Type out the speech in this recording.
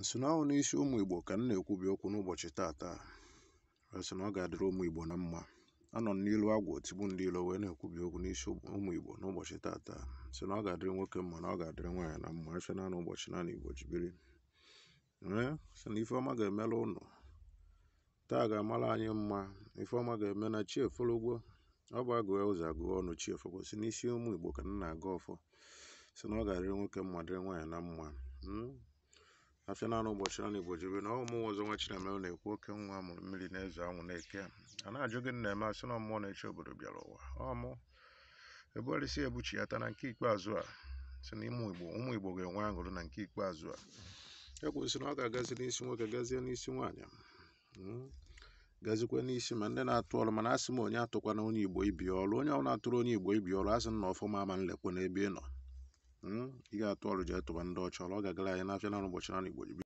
nsị na ọhụụ n'isi ụmụ Igbo ka m na-ekwubi okwu n'ụbọchị taata. Sị na ọ ga-adịrị ụmụ Igbo na mma. Anọ m n'ilu agwụ otigbu ndị ilo wee na-ekwubi okwu n'isi ụmụ Igbo n'ụbọchị taata. Sị na ọ ga-adịrị nwoke mma na ọ ga-adịrị nwaanyị na mma. Afịa naanị ụbọchị naanị Igbo jibiri. Sị na ife ọma ga-emela ụnụ. Taa ga-amala anyị mma. Ife ọma ga-eme na chi efologwo. Ọ bụ agụụ ụzọ agụụ ọnụ chi efogwo. Sị n'isi ụmụ Igbo ka m na-aga ọfọ. Sị na ọ ga-adịrị nwoke mma dịrị nwaanyị na mma. Afịa naanị ụbọchị naanị Igbo jibiri na ụmụ ọzọ nwa Chinemere na-ekwu oke nwa mụrụ mmiri na-eze anwụ na-eke. A na-ajụ gị na-eme asị na mmụọ na-eche obodo bịara ụwa. Ọmụ ebuarịsị ebuchi ya ta na nke ikpeazụ a. Sị na ụmụ Igbo ga-enwe aṅụrị na nke ikpeazụ a. Ekwesị na ọ ga-agazi n'isi nwoke gazie n'isi nwaanyị. Gazikwa n'isi ma ndị na-atụ ọrụ mana asị m onye atụkwana onye Igbo ibi ọrụ. Onye ọ na-atụrụ onye Igbo ibi ọrụ asị na ọfụma ama nlekwe n'ebe ị nọ. Ị ga-atụ ọrụ jee tụba ndị ọcha ọrụ. Ọ ga-agara anyị n'afịa naanị ụbọchị naanị Igbo jibiri.